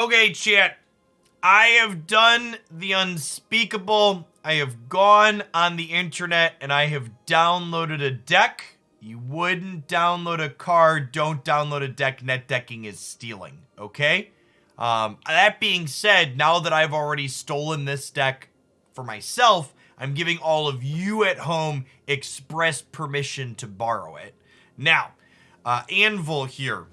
Okay, chat. I have done the unspeakable. I have gone on the internet and I have downloaded a deck. You wouldn't download a card. Don't download a deck. Net decking is stealing. Okay? That being said, now that I've already stolen this deck for myself, I'm giving all of you at home express permission to borrow it. Now, Anvil here.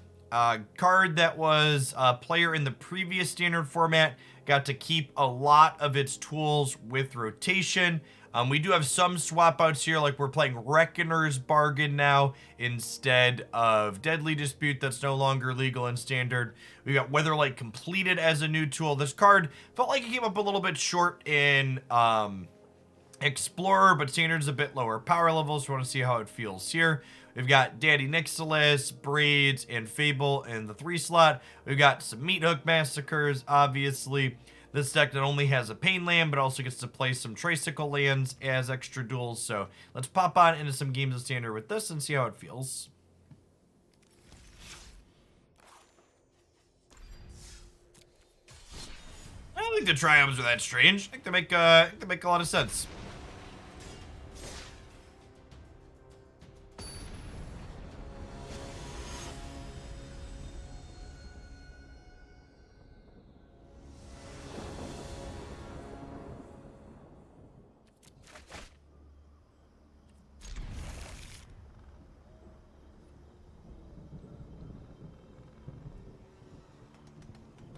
Card that was a player in the previous standard format, got to keep a lot of its tools with rotation. We do have some swap outs here, like we're playing Reckoner's Bargain now instead of Deadly Dispute that's no longer legal in standard. We got Weatherlight Compleated as a new tool. This card felt like it came up a little bit short in Explorer, but standard's a bit lower power level, so we want to see how it feels here. We've got Ob Nixilis, Braids, and Fable in the 3 slot. We've got some Meathook Massacres, obviously. This deck not only has a Pain land, but also gets to play some Tricycle lands as extra duels. So let's pop on into some games of standard with this and see how it feels. I don't think the triumphs are that strange. I think they make a lot of sense.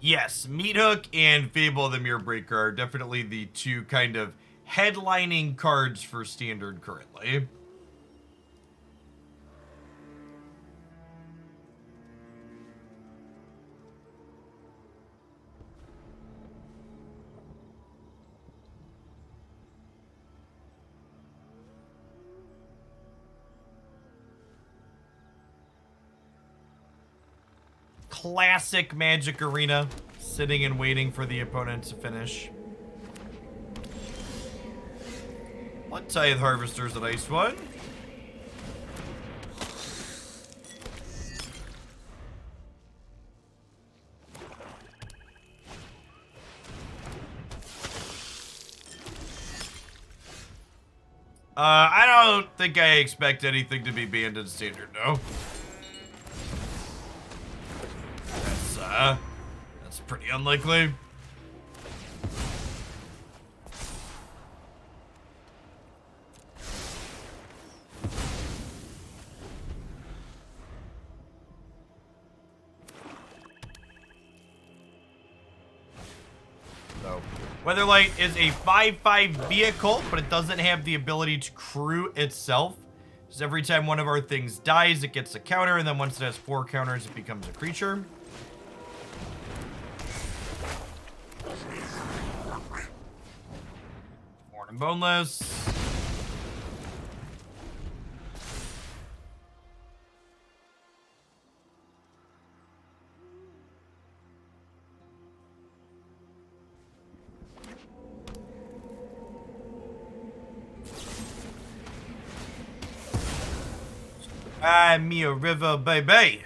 Yes, Meathook and Fable the Mirror Breaker are definitely the two kind of headlining cards for standard currently. Classic Magic Arena, sitting and waiting for the opponent to finish. Bloodtithe Harvester's a nice one. I don't think I expect anything to be banned in standard, no. That's pretty unlikely. So, Weatherlight is a 5/5 vehicle, but it doesn't have the ability to crew itself. Just every time one of our things dies, it gets a counter, and then once it has 4 counters, it becomes a creature. And boneless. Me a river, baby.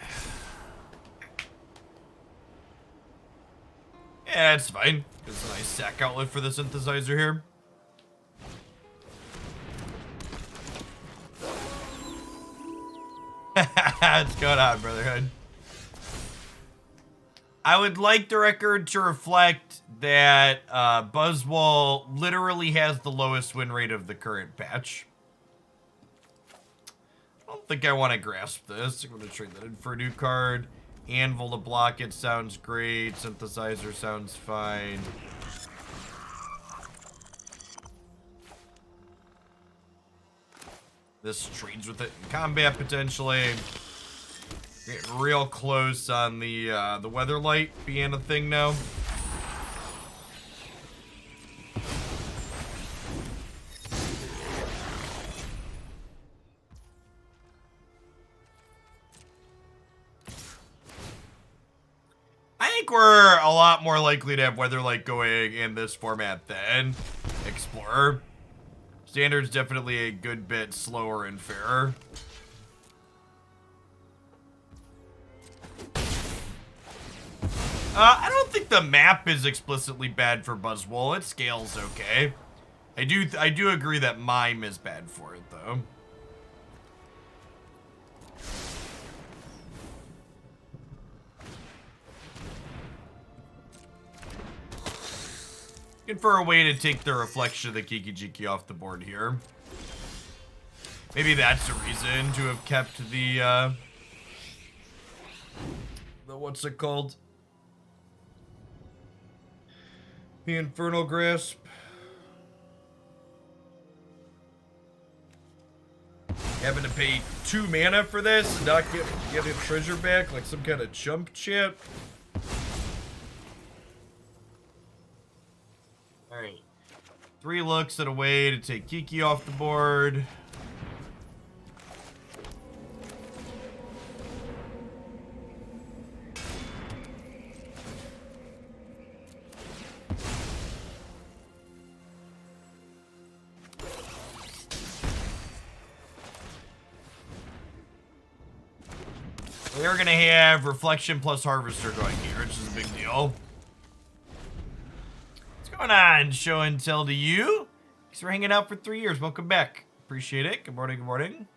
Yeah, it's fine. It's a nice sack outlet for the synthesizer here. What's going on, Brotherhood? I would like the record to reflect that Buzzwall literally has the lowest win rate of the current patch. I don't think I want to grasp this. I'm going to trade that in for a new card. Anvil to block it sounds great. Synthesizer sounds fine. This trades with it in combat potentially. Getting real close on the Weatherlight being a thing now. I think we're a lot more likely to have Weatherlight going in this format than Explorer. Standard's definitely a good bit slower and fairer. I don't think the map is explicitly bad for Buzzwole. It scales okay. I do agree that Mime is bad for it, though. Looking for a way to take the reflection of the Kiki-Jiki off the board here. Maybe that's a reason to have kept the what's it called? The Infernal Grasp. Having to pay 2 mana for this and not get a treasure back like some kind of chump champ. Alright. 3 looks at a way to take Kiki off the board. We're gonna have Reflection plus Harvester going here, which is a big deal. What's going on? Show and tell to you. Thanks for hanging out for 3 years. Welcome back. Appreciate it. Good morning, good morning.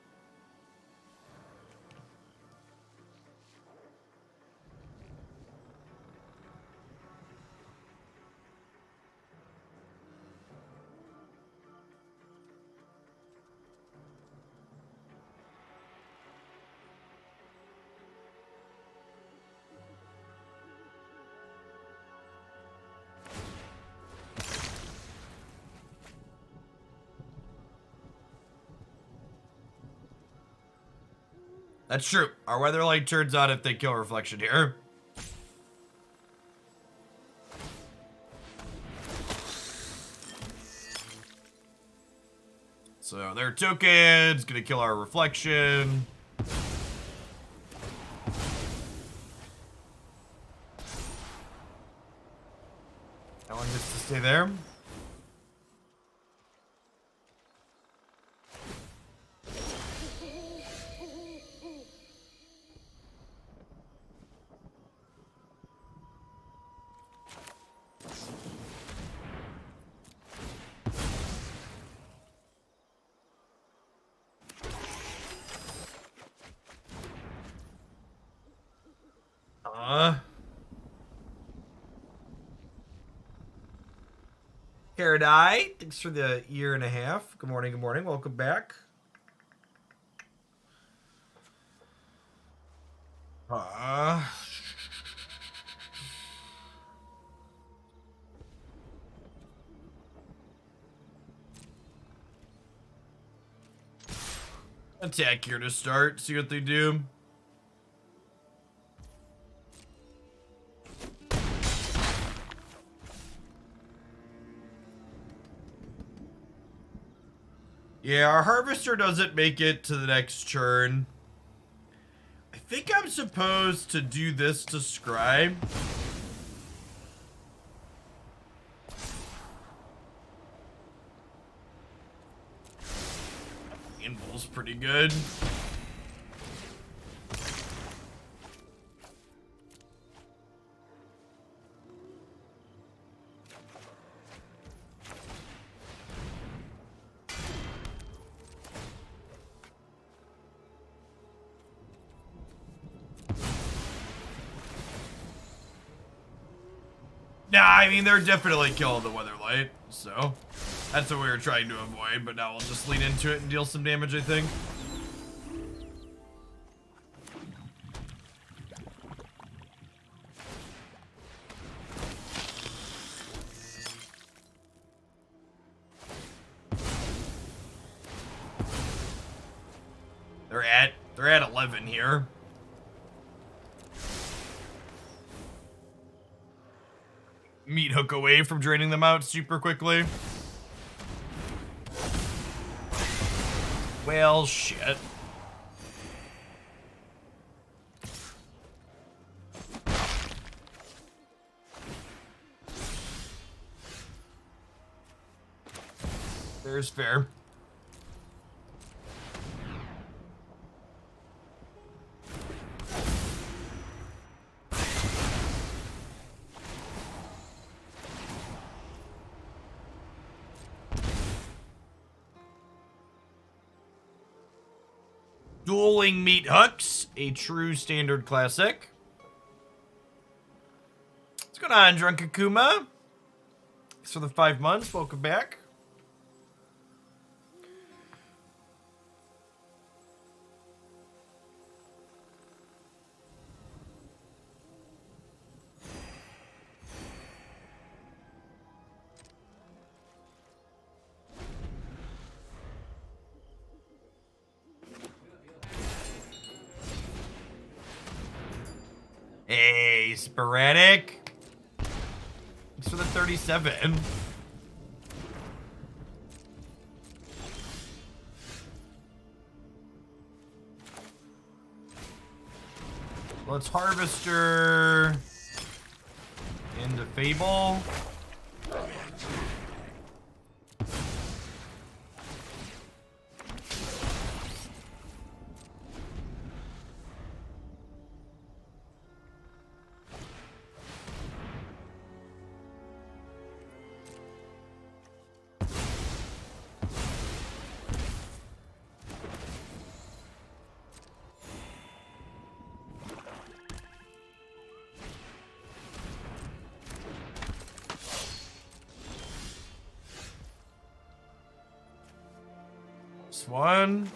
That's true. Our Weatherlight turns on if they kill Reflection here. So their token's gonna kill our Reflection. That one gets to stay there. Paradise, thanks for the 1.5 years. Good morning, good morning. Welcome back. Attack here to start, see what they do. Yeah, our Harvester doesn't make it to the next turn. I think I'm supposed to do this to Scribe. Anvil's pretty good. Nah, I mean, they're definitely killing the Weatherlight, so that's what we were trying to avoid, but now we'll just lean into it and deal some damage, I think. They're at 11 here. Meathook away from draining them out super quickly. Well, shit. There's fair. Dueling Meathooks, a true standard classic. What's going on, Drunkakuma? Thanks for the 5 months. Welcome back. Hey, Sporadic. Thanks for the 37. Let's Harvester into Fable. One.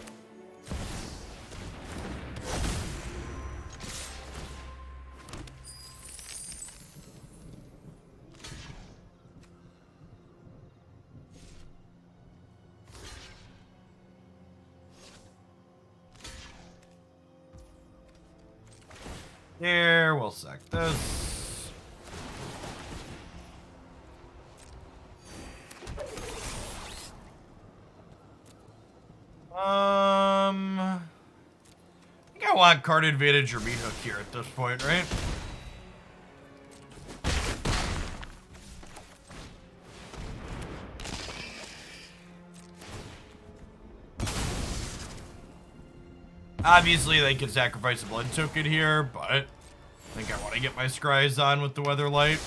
There, we'll sack this. I think I want card advantage or Meathook here at this point, right? Obviously, they can sacrifice a blood token here, but I think I want to get my scries on with the Weatherlight.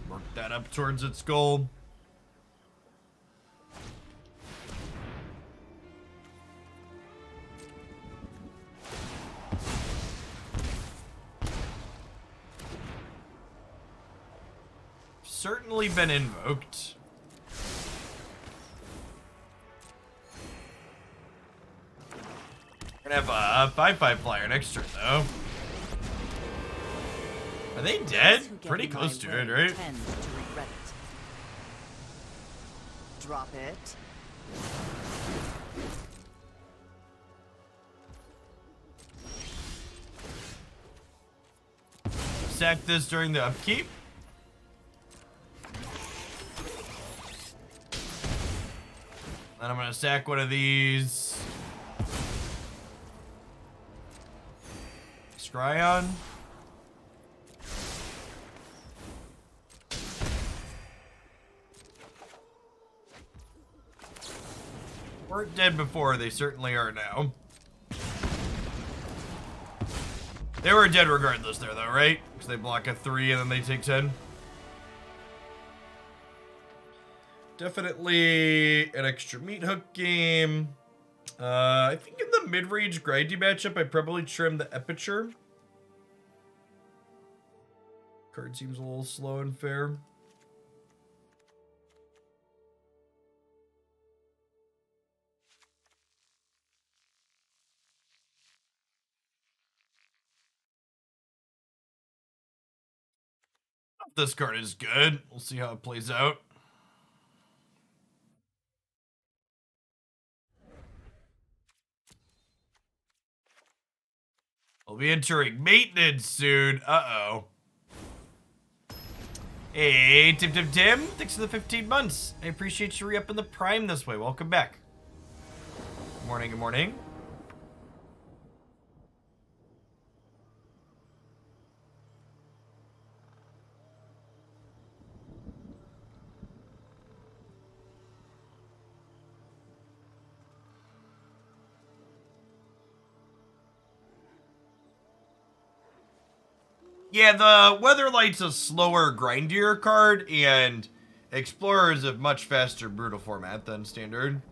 Work that up towards its goal. Certainly been invoked. We're gonna have a 5/5 flyer next turn, though. Are they dead? Pretty close to it, right? Drop it. Sack this during the upkeep. Then I'm gonna sack one of these. Scryon. Weren't dead before, they certainly are now. They were dead regardless there though, right? Because they block a 3 and then they take 10. Definitely an extra Meathook game. I think in the mid-range grindy matchup, I'd probably trim the Epicure. Card seems a little slow and fair. This card is good. We'll see how it plays out. We'll be entering maintenance soon. Uh-oh. Hey, Tim. Thanks for the 15 months. I appreciate you re-upping the Prime this way. Welcome back. Good morning, good morning. Yeah, the Weatherlight's a slower, grindier card, and Explorer is a much faster, brutal format than Standard.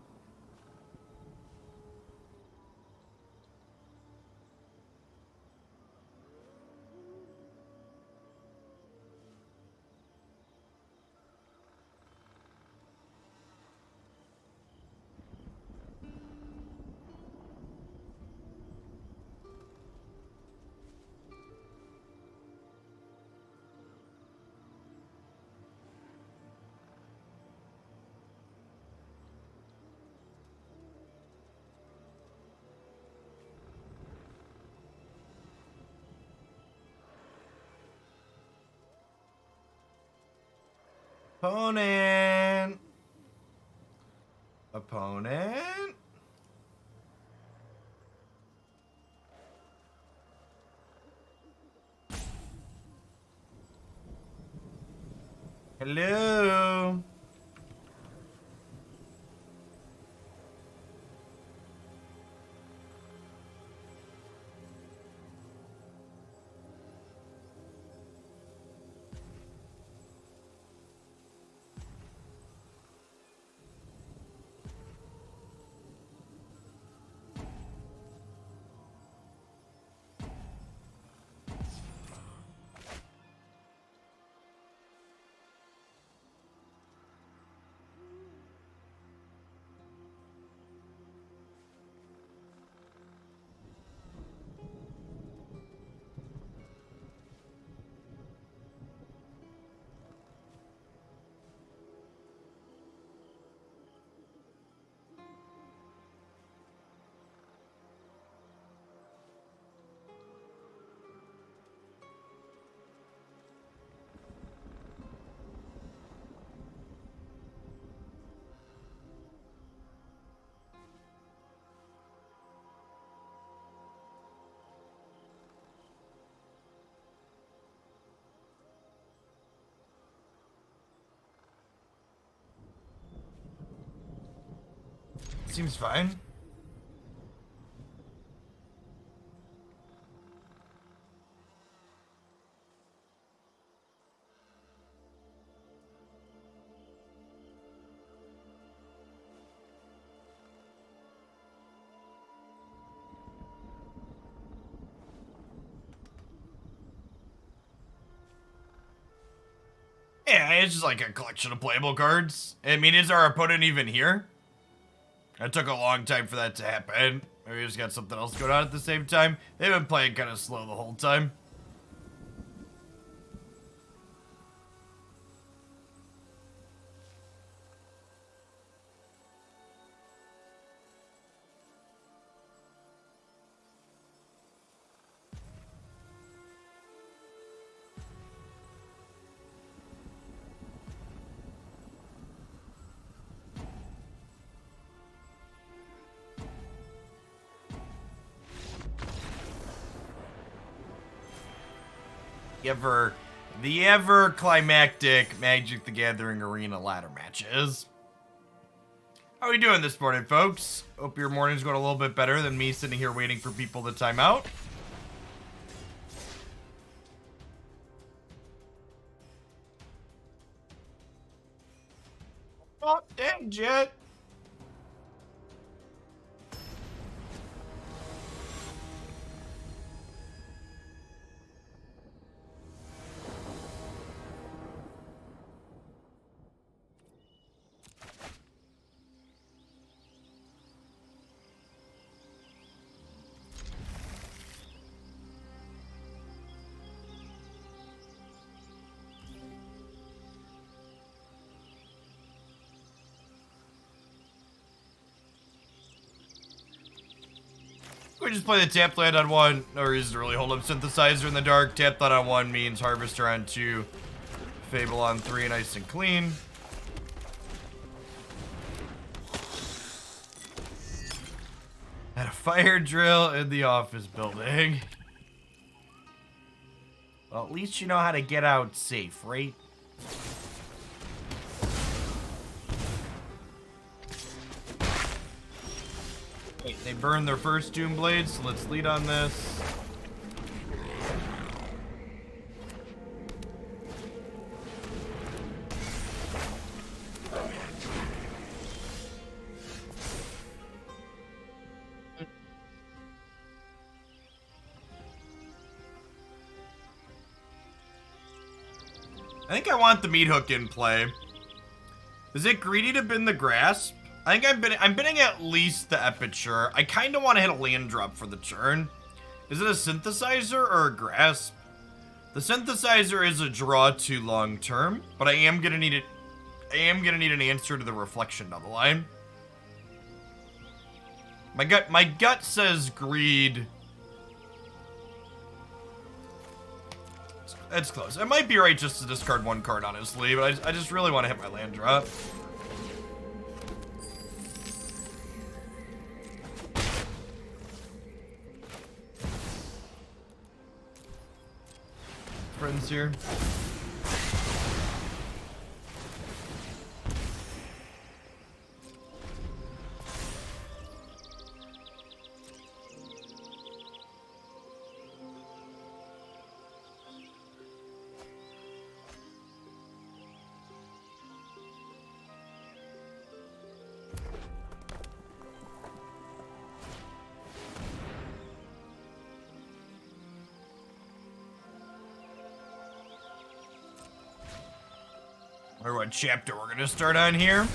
Opponent. Opponent. Hello. Seems fine. Yeah, it's just like a collection of playable cards. I mean, is our opponent even here? It took a long time for that to happen. Maybe we just got something else going on at the same time. They've been playing kind of slow the whole time. The ever climactic Magic the Gathering Arena ladder matches. How are we doing this morning, folks? Hope your morning's going a little bit better than me sitting here waiting for people to time out. Oh, dang, Jet. We just play the tap land on one. No reason to really hold up Synthesizer in the dark. Tap that on one means Harvester on two. Fable on three, nice and clean. Had a fire drill in the office building. Well, at least you know how to get out safe, right? They burned their first Doom Blade, so let's lead on this. I think I want the Meathook in play. Is it greedy to bin the Grasp? I think I'm bidding at least the Epicure. I kind of want to hit a land drop for the turn. Is it a Synthesizer or a Grasp? The Synthesizer is a draw to long term, but I am gonna need it. I am gonna need an answer to the Reflection down the line. My gut says greed. it's close. It might be right just to discard one card, honestly, but I just really want to hit my land drop. Friends here. Or what chapter we're gonna start on here?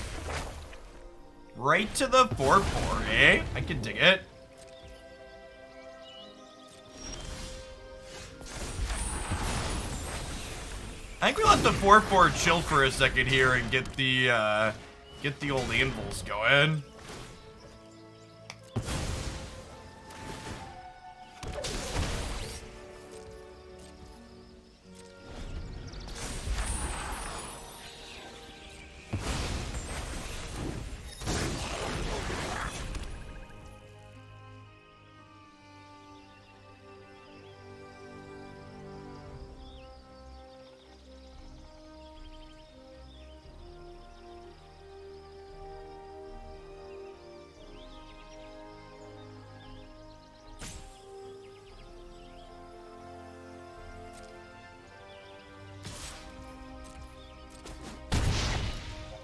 Right to the 4/4, eh? I can dig it. I think we let the 4/4 chill for a second here and get the old anvils going.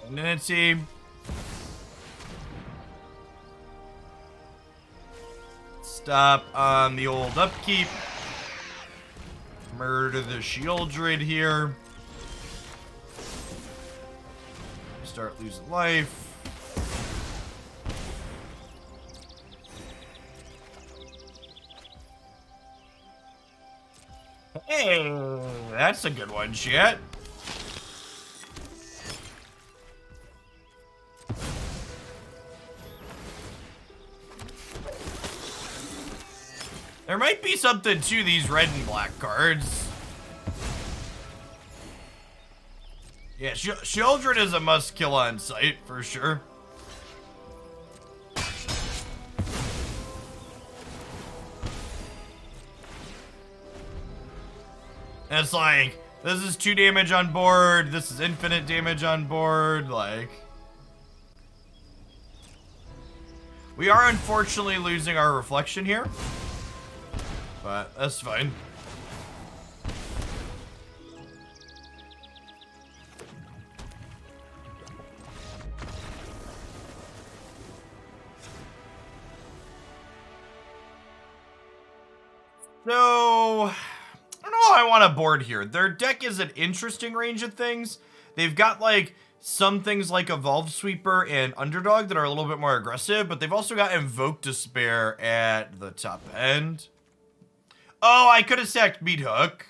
Nancy. Stop on the old upkeep. Murder the Shieldred here. Start losing life. Hey, that's a good one, shit. There might be something to these red and black cards. Yeah, Shieldred is a must kill on sight for sure. And it's like, this is 2 damage on board, this is infinite damage on board, like. We are unfortunately losing our reflection here. But that's fine. So, I don't know how I want to board here. Their deck is an interesting range of things. They've got like some things like Evolve Sweeper and Underdog that are a little bit more aggressive, but they've also got Invoke Despair at the top end. Oh, I could have sacked Meathook.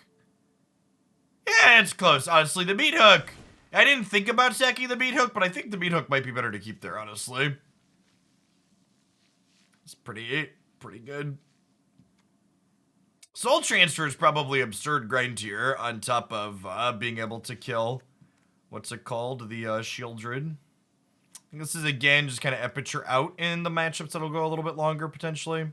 Yeah, it's close, honestly. The Meathook. I didn't think about sacking the Meathook, but I think the Meathook might be better to keep there, honestly. It's pretty good. Soul Transfer is probably absurd grind tier on top of being able to kill, what's it called? The Shieldred. I think this is, again, just kind of Epicure out in the matchups that'll go a little bit longer, potentially.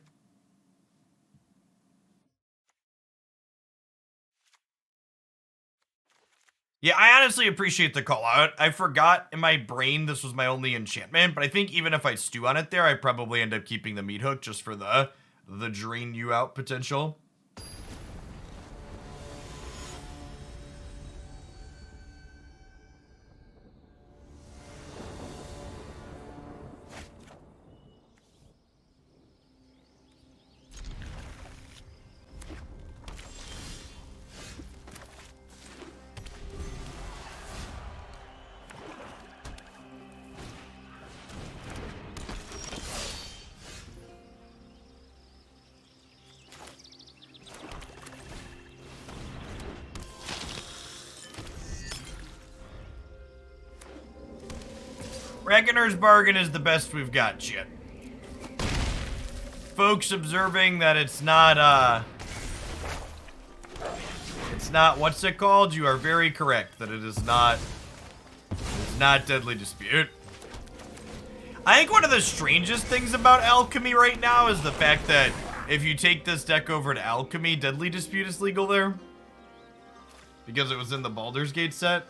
Yeah, I honestly appreciate the call out. I forgot in my brain this was my only enchantment, but I think even if I stew on it there, I'd probably end up keeping the Meathook just for the drain you out potential. Reckoner's Bargain is the best we've got yet. Folks observing that it's not not, what's it called? You are very correct that it is not Deadly Dispute. I think one of the strangest things about Alchemy right now is the fact that if you take this deck over to Alchemy, Deadly Dispute is legal there. Because it was in the Baldur's Gate set.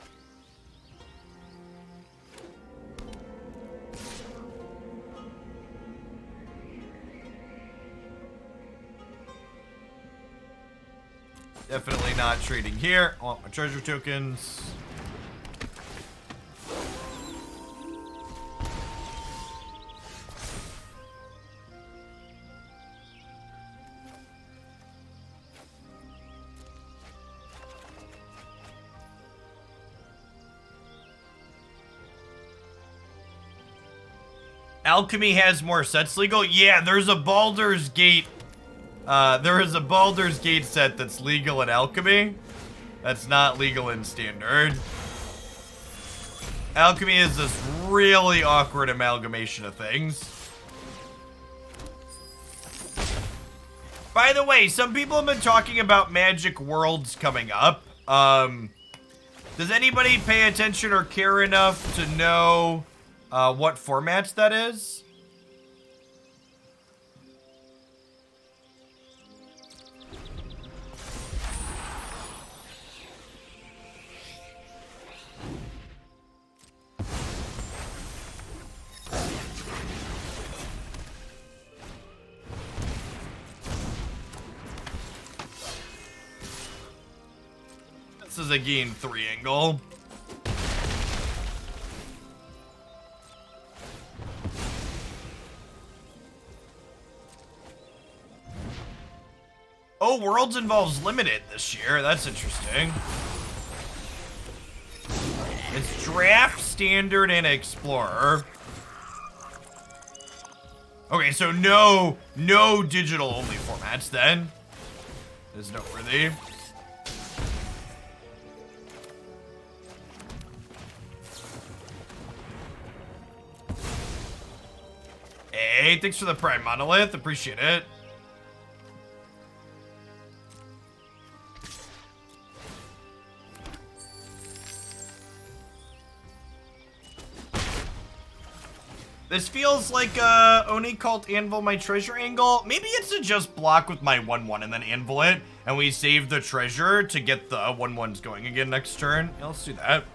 Definitely not trading here. I want my treasure tokens. Alchemy has more sets legal? Yeah, there's a Baldur's Gate. There is a Baldur's Gate set that's legal in Alchemy. That's not legal in Standard. Alchemy is this really awkward amalgamation of things. By the way, some people have been talking about Magic Worlds coming up. Does anybody pay attention or care enough to know what format that is? This is a gain 3 angle. Oh, Worlds involves Limited this year. That's interesting. It's Draft, Standard, and Explorer. Okay, so no digital only formats then. Is noteworthy. Hey, thanks for the Prime Monolith. Appreciate it. This feels like Oni-Cult Anvil my treasure angle. Maybe it's to just block with my 1/1 and then anvil it, and we save the treasure to get the 1/1s going again next turn. Yeah, let's do that.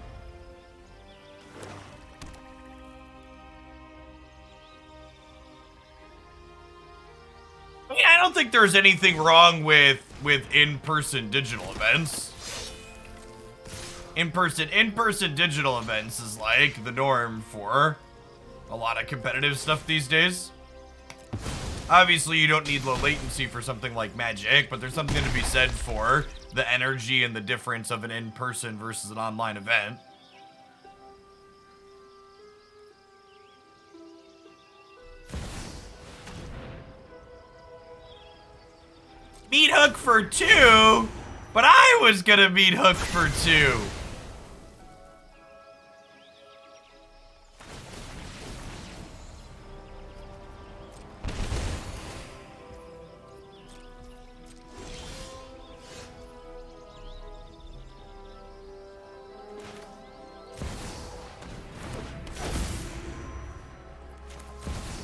I mean, I don't think there's anything wrong with in-person digital events. In-person digital events is like the norm for a lot of competitive stuff these days. Obviously, you don't need low latency for something like Magic, but there's something to be said for the energy and the difference of an in-person versus an online event. Meathook for 2? But I was gonna Meathook for 2.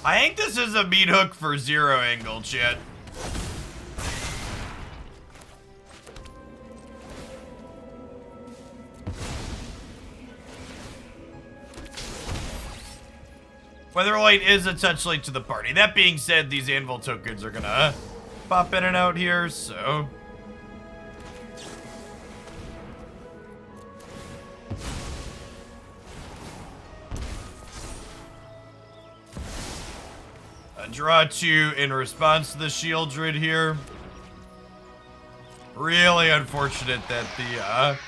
I think this is a Meathook for 0 angle, chat. Weatherlight is a touch late to the party. That being said, these Anvil tokens are gonna pop in and out here, so... Draw 2 in response to the Shield Druid here. Really unfortunate that the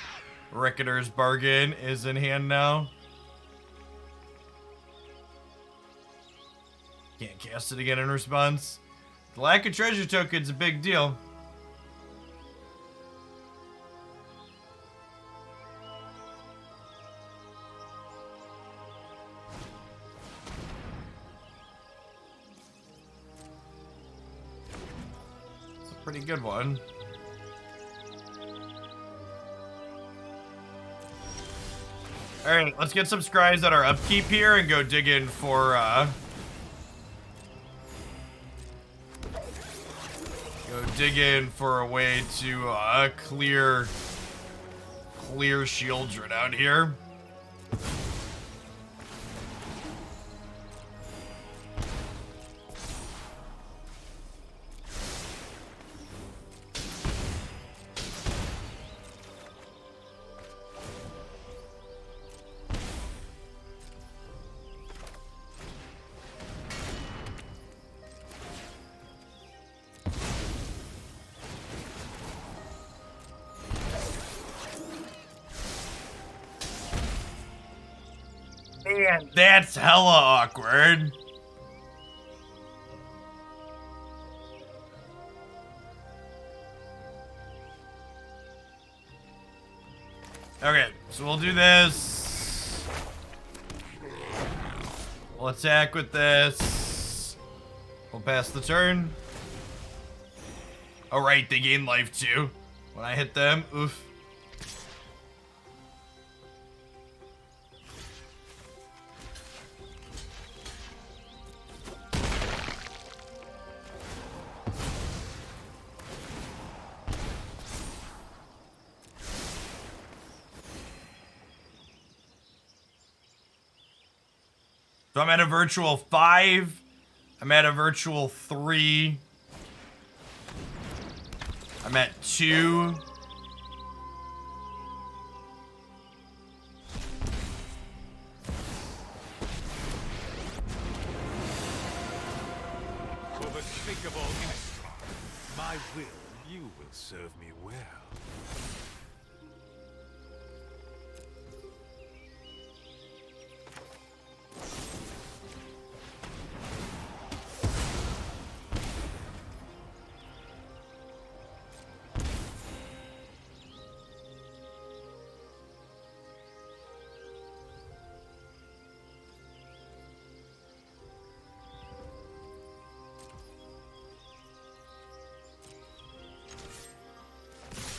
Reckoner's Bargain is in hand now. Can't cast it again in response. The lack of treasure token's a big deal. Pretty good one. Alright, let's get some scries at our upkeep here and go dig in for, a way to, clear shields right out here. Man, that's hella awkward. Okay, so we'll do this. We'll attack with this. We'll pass the turn. Alright, they gain life too. When I hit them, oof. So I'm at a virtual 5. I'm at a virtual 3. I'm at 2. For the sake of all Innistrad, my will, you will serve me well.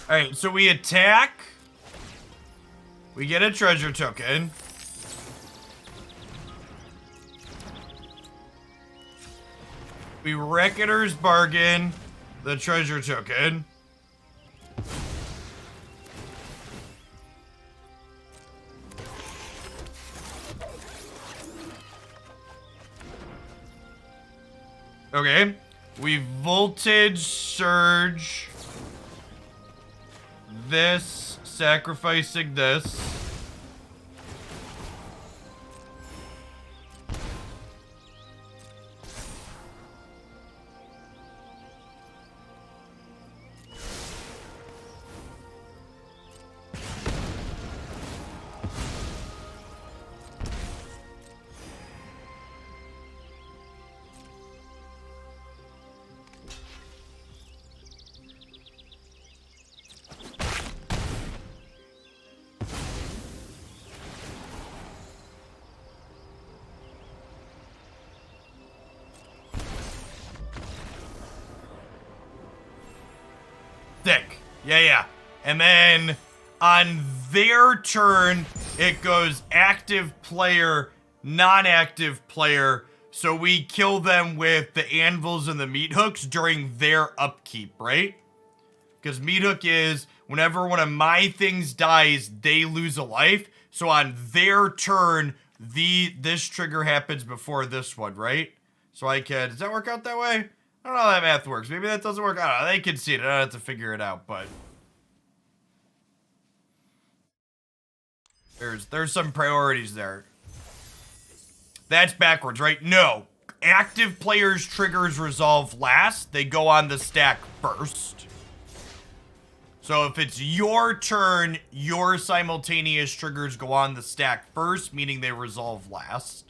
Alright, so we attack. We get a treasure token. We Reckoner's bargain the treasure token. Okay. We voltage surge this, sacrificing this. Thick. Yeah. And then on their turn, it goes active player, non-active player. So we kill them with the anvils and the meat hooks during their upkeep, right? Because meat hook is whenever one of my things dies, they lose a life. So on their turn, this trigger happens before this one, right? So I can, does that work out that way? I don't know how that math works. Maybe that doesn't work. I don't know. They can see it. I don't have to figure it out, but there's some priorities there. That's backwards, right? No. Active players' triggers resolve last. They go on the stack first. So if it's your turn, your simultaneous triggers go on the stack first, meaning they resolve last.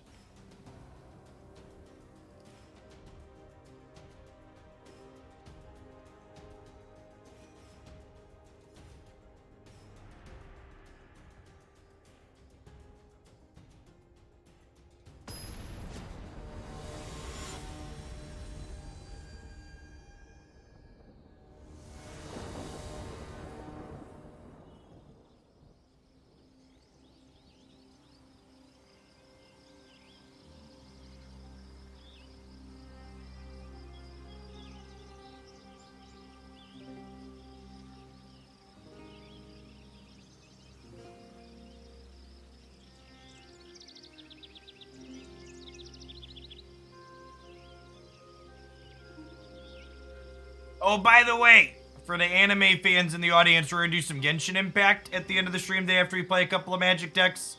Oh, by the way, for the anime fans in the audience, we're gonna do some Genshin Impact at the end of the stream day after we play a couple of Magic decks.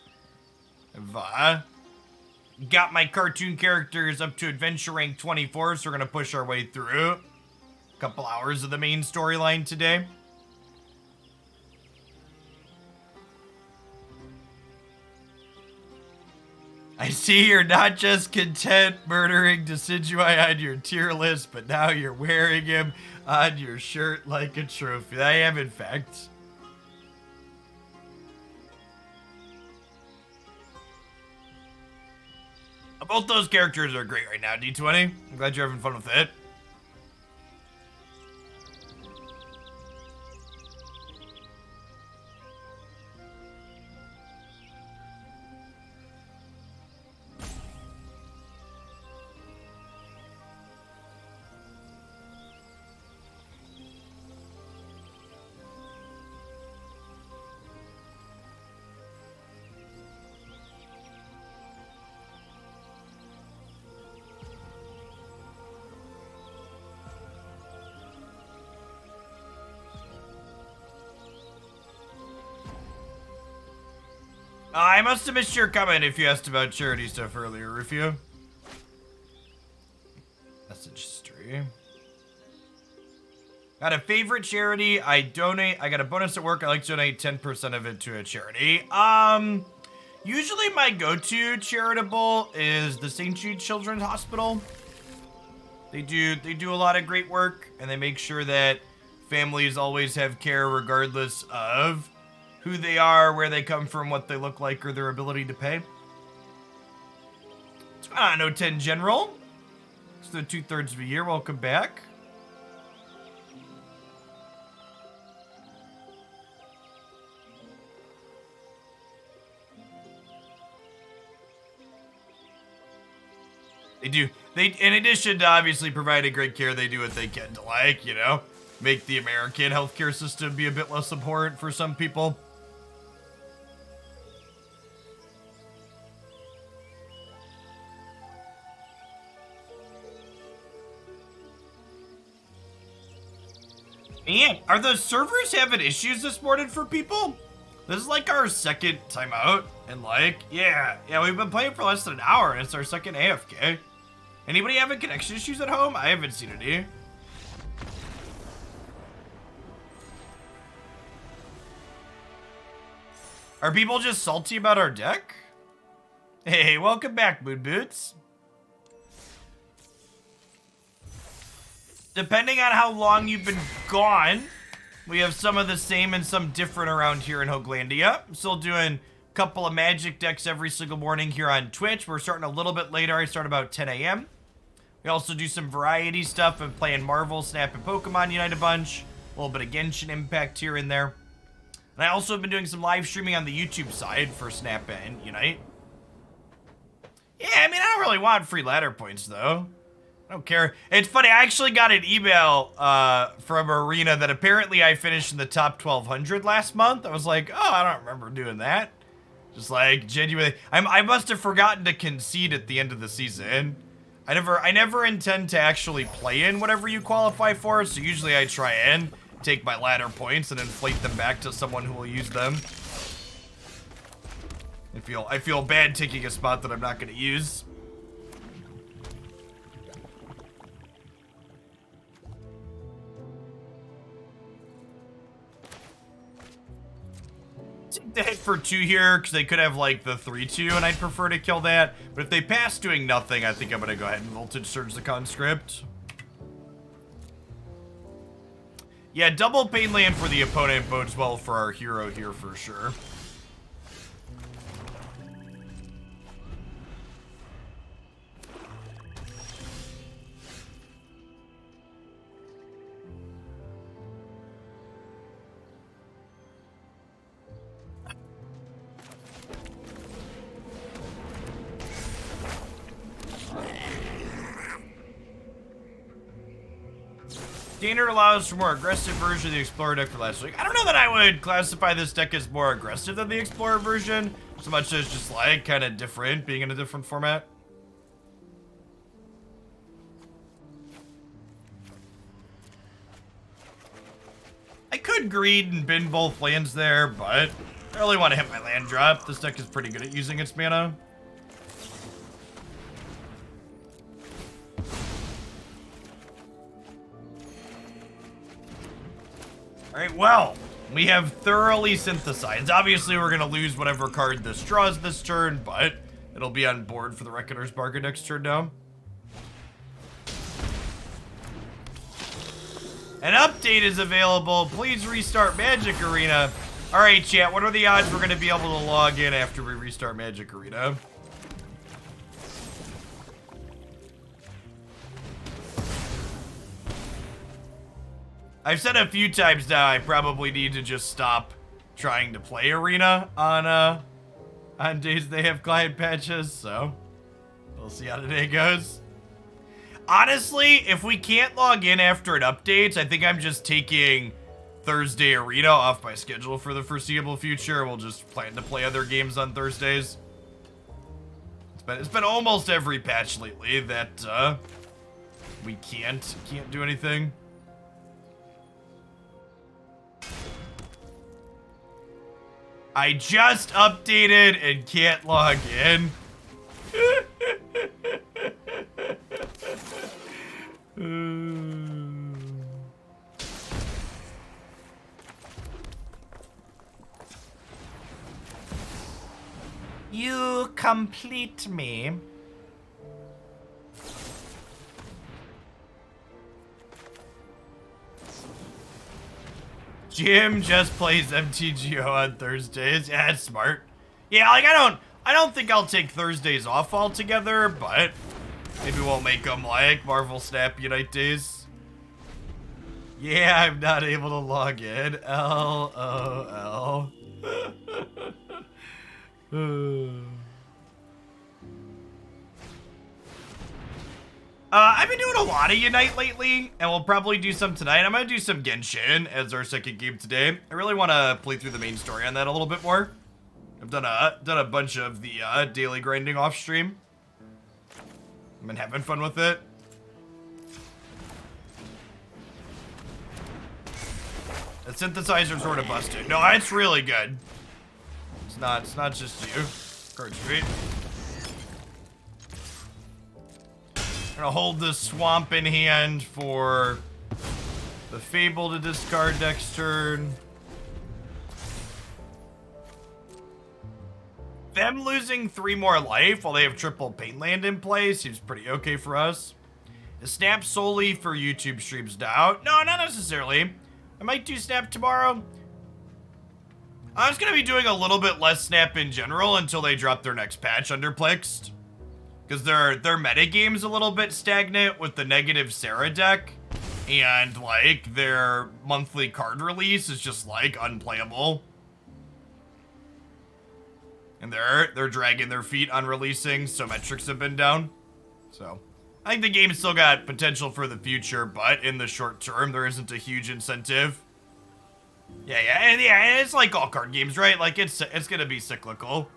I've got my cartoon characters up to Adventure Rank 24, so we're gonna push our way through a couple hours of the main storyline today. I see you're not just content murdering Decidueye on your tier list, but now you're wearing him on your shirt like a trophy. I am, in fact. Both those characters are great right now, D20. I'm glad you're having fun with it. I must have missed your comment if you asked about charity stuff earlier, Rufio. Message history. Got a favorite charity. I got a bonus at work. I like to donate 10% of it to a charity. Usually my go-to charitable is the St. Jude Children's Hospital. They do a lot of great work, and they make sure that families always have care regardless of who they are, where they come from, what they look like, or their ability to pay. What's going on, O10 General? It's the 2/3 of a year. Welcome back. In addition to obviously providing great care, they do what they can to, like, you know, make the American healthcare system be a bit less abhorrent for some people. Man, are the servers having issues this morning for people? This is like our second time out, and like, yeah, we've been playing for less than an hour, and it's our second AFK. Anybody having connection issues at home? I haven't seen any. Are people just salty about our deck? Hey, welcome back, Moon Boots. Depending on how long you've been gone, we have some of the same and some different around here in Hoaglandia. I'm still doing a couple of Magic decks every single morning here on Twitch. We're starting a little bit later. I start about 10 a.m. We also do some variety stuff and playing Marvel, Snap, and Pokemon Unite a bunch. A little bit of Genshin Impact here and there. And I also have been doing some live streaming on the YouTube side for Snap and Unite. Yeah, I mean, I don't really want free ladder points, though. I don't care. It's funny, I actually got an email from Arena that apparently I finished in the top 1,200 last month. I was like, oh, I don't remember doing that. Just like, genuinely. I must have forgotten to concede at the end of the season. I never intend to actually play in whatever you qualify for, so usually I try and take my ladder points and inflate them back to someone who will use them. I feel bad taking a spot that I'm not going to use. Take the hit for 2 here, because they could have, like, the 3-2, and I'd prefer to kill that. But if they pass doing nothing, I think I'm going to go ahead and Voltage Surge the Conscript. Yeah, double Pain Land for the opponent bodes well for our hero here for sure. Standard allows for more aggressive version of the Explorer deck for last week. I don't know that I would classify this deck as more aggressive than the Explorer version, so much as just like kind of different, being in a different format. could greed and bin both lands there, but I really want to hit my land drop. This deck is pretty good at using its mana. Alright, well, we have thoroughly synthesized. Obviously, we're going to lose whatever card this draws this turn, but it'll be on board for the Reckoner's Bargain next turn now. An update is available. Please restart Magic Arena. Alright, chat, what are the odds we're going to be able to log in after we restart Magic Arena? I've said a few times now I probably need to just stop trying to play Arena on days they have client patches, so we'll see how today goes. Honestly, if we can't log in after it updates, I think I'm just taking Thursday Arena off my schedule for the foreseeable future. We'll just plan to play other games on Thursdays. It's been almost every patch lately that we can't do anything. I just updated and can't log in. You complete me. Jim just plays MTGO on Thursdays. Yeah, that's smart. Yeah, like I don't think I'll take Thursdays off altogether, but maybe we'll make them like Marvel Snap Unite days. Yeah, I'm not able to log in. LOL. I've been doing a lot of Unite lately, and we'll probably do some tonight. I'm gonna do some Genshin as our second game today. I really want to play through the main story on that a little bit more. I've done a bunch of the daily grinding off stream. I've been having fun with it. The synthesizer's sort of busted. No, it's really good. It's not just you. Card street. Gonna hold the swamp in hand for the Fable to discard next turn. Them losing 3 more life while they have triple Painland in play seems pretty okay for us. Is Snap solely for YouTube streams now? No, not necessarily. I might do Snap tomorrow. I was gonna be doing a little bit less Snap in general until they drop their next patch underplexed. Because their metagame's a little bit stagnant with the negative Sarah deck. And, like, their monthly card release is just, like, unplayable. And they're dragging their feet on releasing, so metrics have been down. So, I think the game's still got potential for the future, but in the short term, there isn't a huge incentive. Yeah, and it's like all card games, right? Like, it's gonna be cyclical.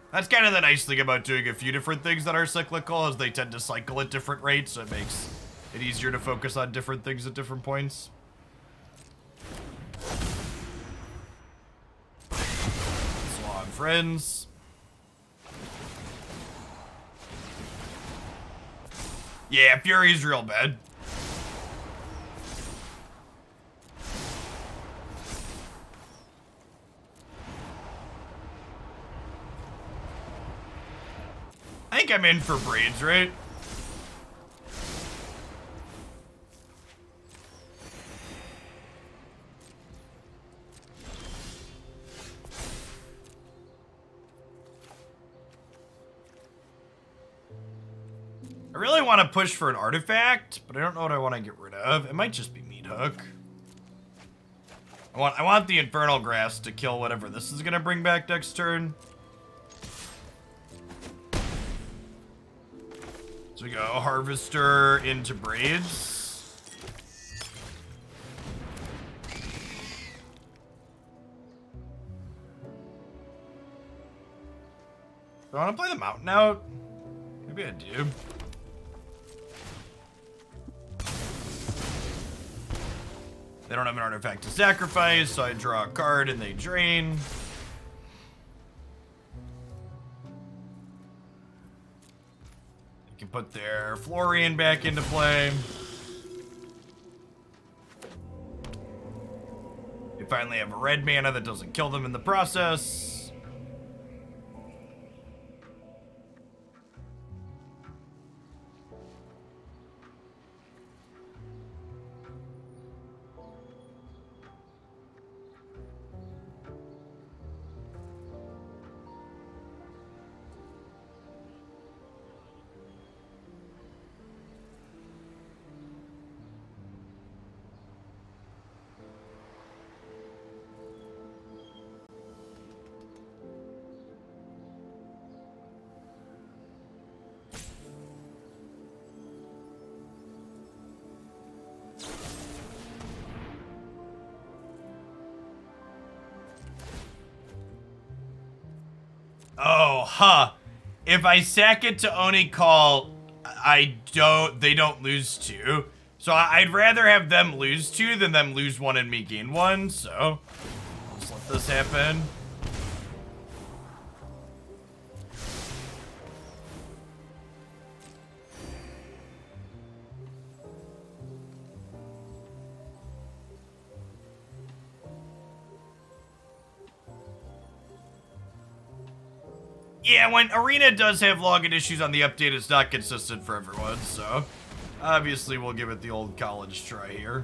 That's kind of the nice thing about doing a few different things that are cyclical, is they tend to cycle at different rates, so it makes it easier to focus on different things at different points. So long, friends. Yeah, Fury's real bad. I think I'm in for Braids, right? I really want to push for an artifact, but I don't know what I want to get rid of. It might just be Meathook. I want the Infernal Grasp to kill whatever this is gonna bring back next turn. So we go Harvester into Braids. Do I want to play the Mountain out? Maybe I do. They don't have an artifact to sacrifice, so I draw a card and they drain. They can put their Florian back into play. They finally have a red mana that doesn't kill them in the process. Oh, huh. If I sack it to Oni-Cult, they don't lose 2. So I'd rather have them lose 2 than them lose 1 and me gain 1, so let's let this happen. Yeah, when Arena does have login issues on the update, it's not consistent for everyone, so obviously we'll give it the old college try here.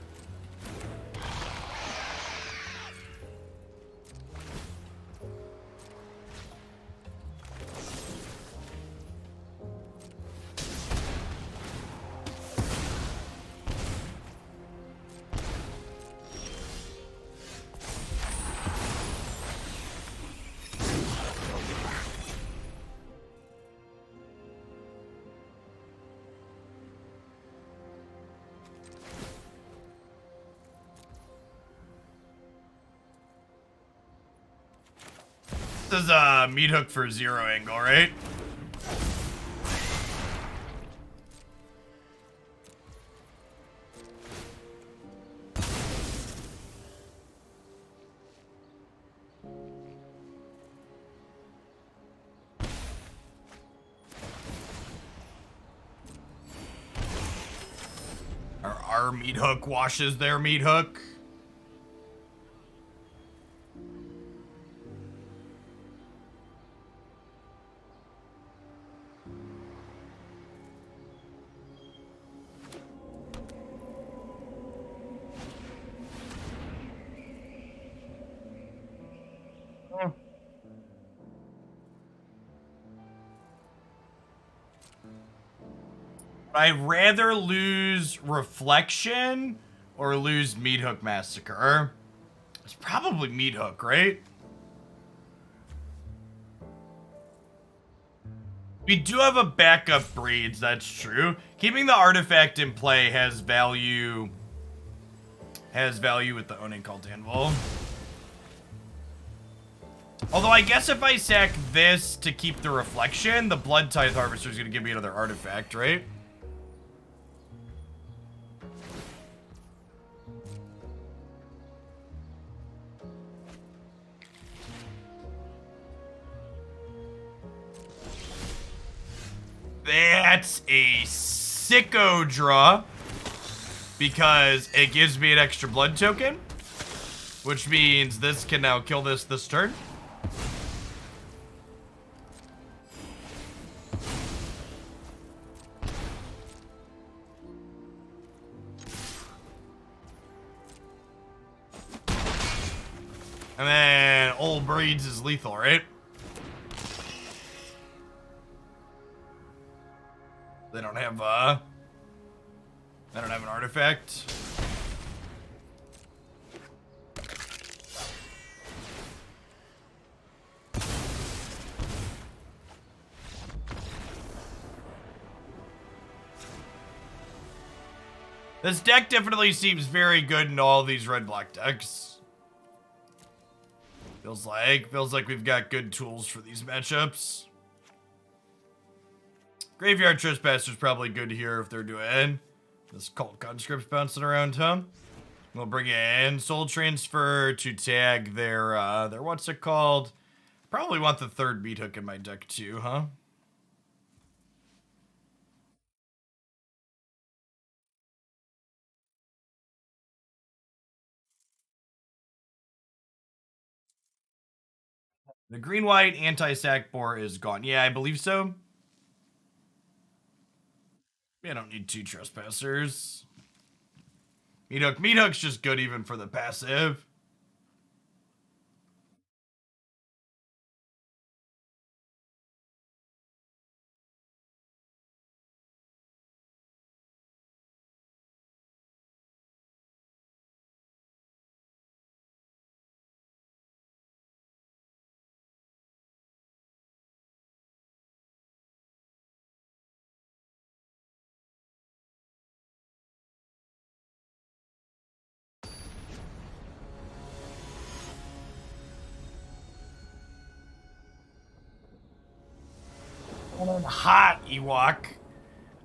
This is a Meathook for 0 angle, right? Our Meathook washes their Meathook. I'd rather lose Reflection or lose Meathook Massacre. It's probably Meathook, right? We do have a backup Braids, that's true. Keeping the artifact in play has value. Has value with the Oni-Cult Anvil. Although I guess if I sack this to keep the Reflection, the Bloodtithe Harvester is going to give me another artifact, right? That's a sicko draw because it gives me an extra blood token, which means this can now kill this turn. And then old Braids is lethal, right? They don't have an artifact. This deck definitely seems very good in all these red-black decks. Feels like we've got good tools for these matchups. Graveyard Trespasser is probably good here if they're doing this Cult Conscripts bouncing around, huh? We'll bring in Soul Transfer to tag their what's it called? Probably want the third Meathook in my deck too, huh? The green-white anti-sack boar is gone. Yeah, I believe so. I don't need 2 Trespassers. Meathook's just good even for the passive. Hot Ewok.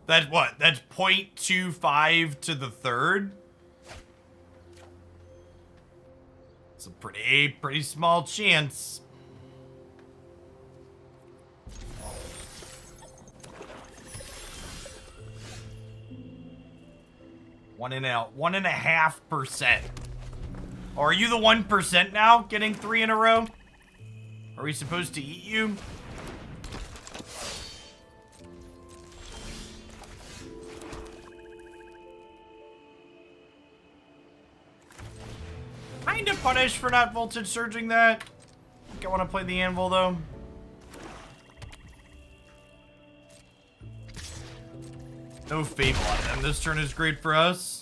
That's what? That's 0.25 to the third? It's a pretty small chance. One and a 1.5%. Oh, are you the 1% now, getting 3 in a row? Are we supposed to eat you? Kinda punished for not voltage surging that. I think I want to play the Anvil though. No Fable on them. This turn is great for us.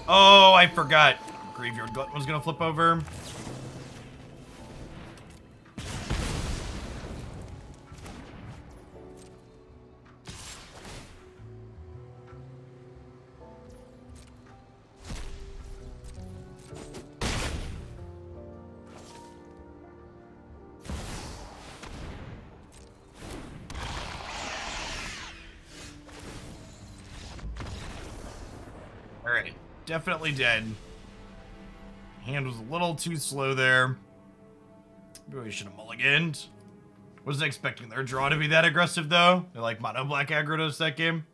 Oh, I forgot. Graveyard Glutton was gonna flip over. Alright. Definitely dead. Hand was a little too slow there. Maybe we should have mulliganed. Wasn't expecting their draw to be that aggressive, though. They're like mono black aggro to that game.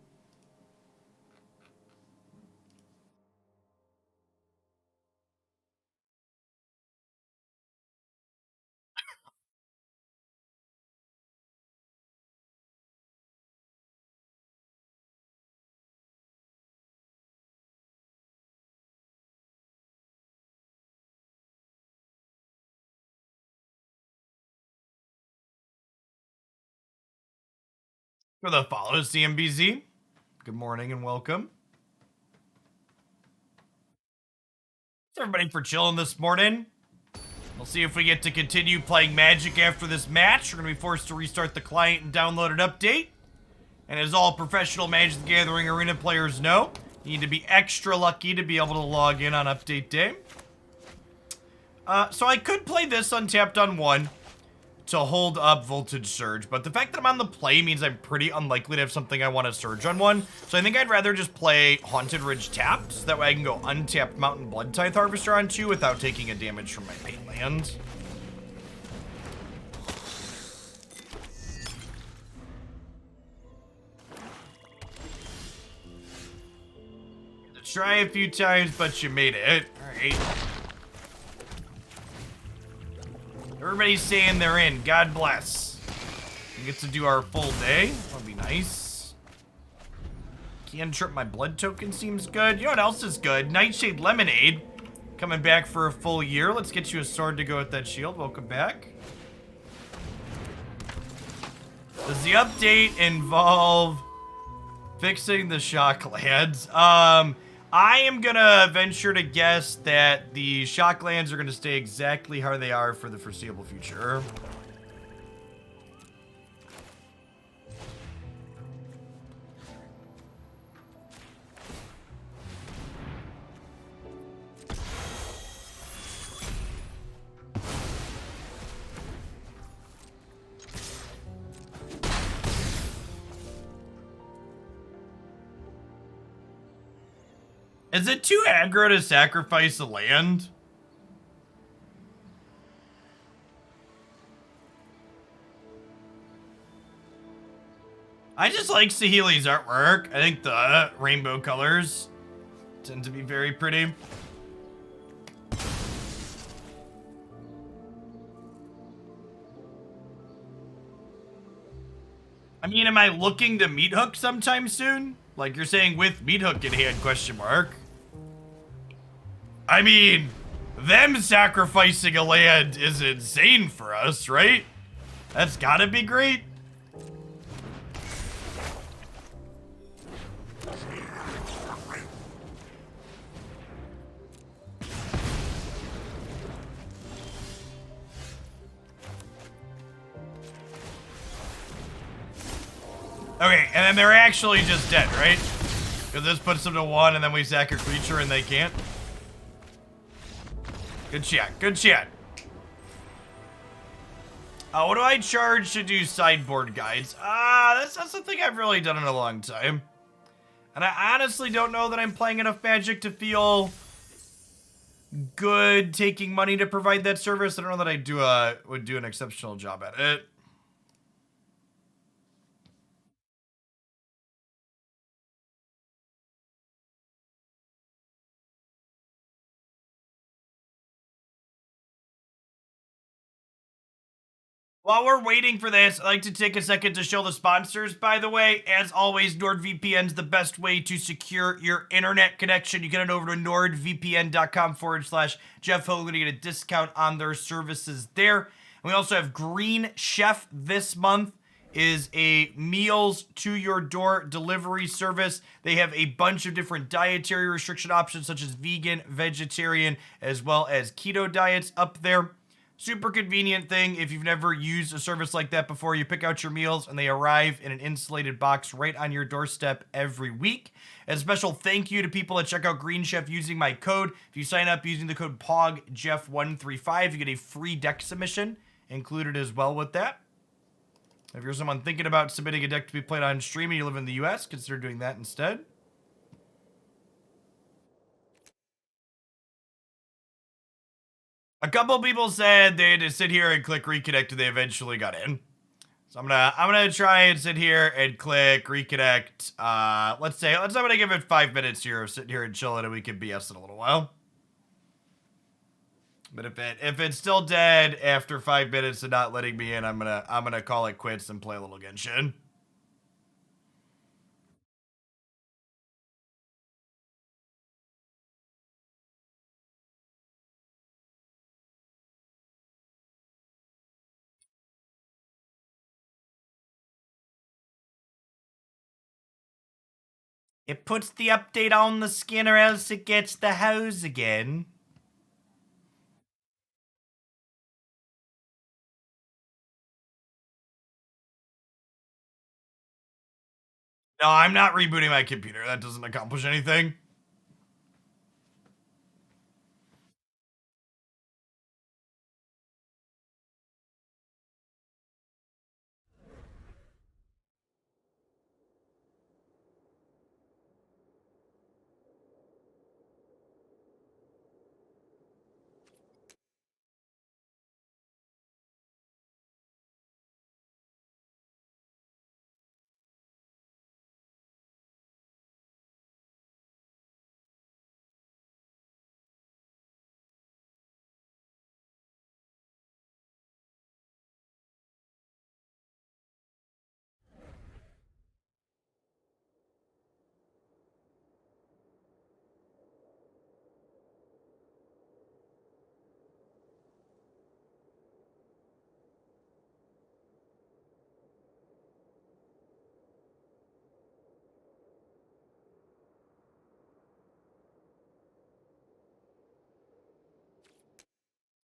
For the follows, CMBZ. Good morning and welcome. Thanks everybody for chilling this morning. We'll see if we get to continue playing Magic after this match. We're going to be forced to restart the client and download an update. And as all professional Magic the Gathering Arena players know, you need to be extra lucky to be able to log in on update day. So I could play this untapped on 1 to hold up Voltage Surge, but the fact that I'm on the play means I'm pretty unlikely to have something I want to Surge on 1, so I think I'd rather just play Haunted Ridge tapped, so that way I can go untapped Mountain Bloodtithe Harvester on 2 without taking a damage from my main land. Try a few times, but you made it. Alright. Everybody's saying they're in. God bless. We get to do our full day. That'll be nice. Cantrip my blood token seems good. You know what else is good? Nightshade Lemonade. Coming back for a full year. Let's get you a sword to go with that shield. Welcome back. Does the update involve fixing the Shocklands? I am gonna venture to guess that the Shocklands are gonna stay exactly how they are for the foreseeable future. Is it too aggro to sacrifice a land? I just like Saheeli's artwork. I think the rainbow colors tend to be very pretty. I mean, am I looking to Meathook sometime soon? Like you're saying with Meathook in hand, question mark. I mean, them sacrificing a land is insane for us, right? That's gotta be great. Okay, and then they're actually just dead, right? Because this puts them to 1 and then we sack a creature and they can't. Good chat, good chat. What do I charge to do sideboard guides? That's not something I've really done in a long time. And I honestly don't know that I'm playing enough Magic to feel good taking money to provide that service. I don't know that I would do an exceptional job at it. While we're waiting for this, I'd like to take a second to show the sponsors, by the way. As always, NordVPN's the best way to secure your internet connection. You get it over to nordvpn.com/Jeff Hogan to get a discount on their services there. And we also have Green Chef this month is a meals to your door delivery service. They have a bunch of different dietary restriction options such as vegan, vegetarian, as well as keto diets up there. Super convenient thing if you've never used a service like that before. You pick out your meals and they arrive in an insulated box right on your doorstep every week. And a special thank you to people that check out Green Chef using my code. If you sign up using the code POGJEFF135, you get a free deck submission included as well with that. If you're someone thinking about submitting a deck to be played on stream and you live in the US, consider doing that instead. A couple people said they had to sit here and click reconnect and they eventually got in. So I'm gonna try and sit here and click reconnect. I'm gonna give it 5 minutes here of sitting here and chilling and we can BS in a little while. But if it's still dead after 5 minutes and not letting me in, I'm gonna call it quits and play a little Genshin. It puts the update on the skin or else it gets the hose again. No, I'm not rebooting my computer. That doesn't accomplish anything.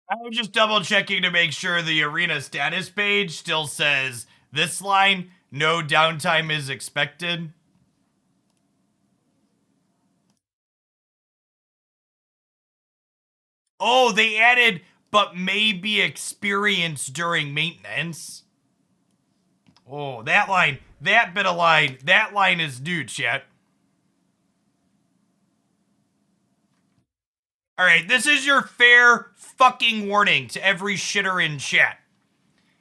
I was just double checking to make sure the arena status page still says this line, no downtime is expected. Oh, they added, but may be experienced during maintenance. Oh, that line, that line is new, chat. All right, this is your fair fucking warning to every shitter in chat.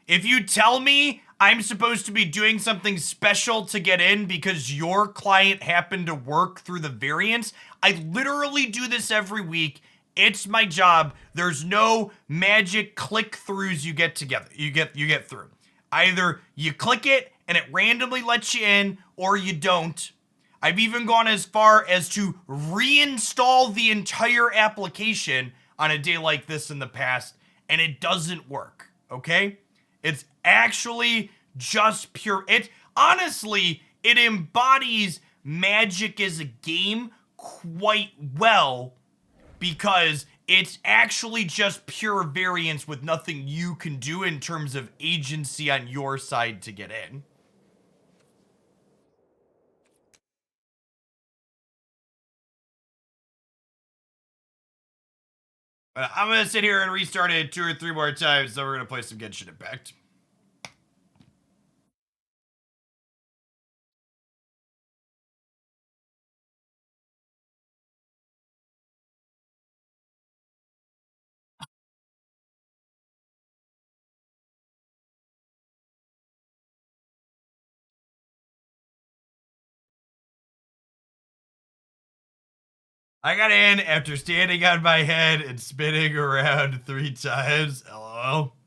If you tell me I'm supposed to be doing something special to get in because your client happened to work through the variants, I literally do this every week. It's my job. There's no magic click-throughs you get together. You get through. Either you click it and it randomly lets you in, or you don't. I've even gone as far as to reinstall the entire application on a day like this in the past, and it doesn't work, okay? It's actually just pure. Honestly, it embodies Magic as a game quite well because it's actually just pure variance with nothing you can do in terms of agency on your side to get in. I'm going to sit here and restart it 2 or 3 more times, so we're going to play some Genshin Impact. I got in after standing on my head and spinning around 3 times. LOL.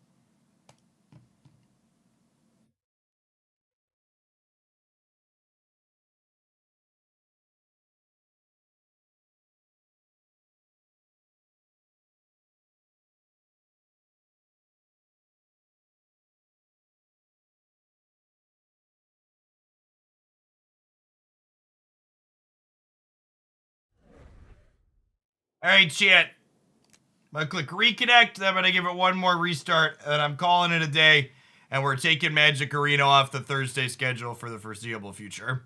All right, chat. I'm gonna click reconnect, then I'm gonna give it one more restart, and I'm calling it a day, and we're taking Magic Arena off the Thursday schedule for the foreseeable future.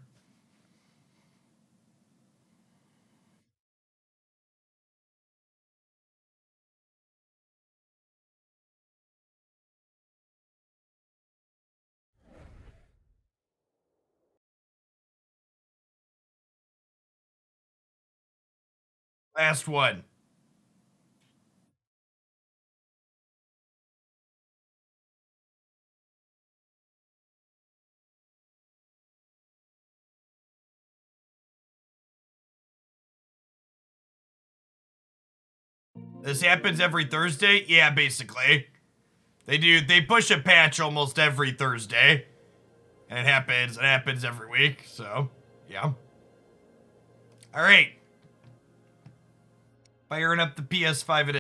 Last one. This happens every Thursday? Yeah, basically. They push a patch almost every Thursday. And it happens every week, so yeah. Alright. Firing up the PS5 it is.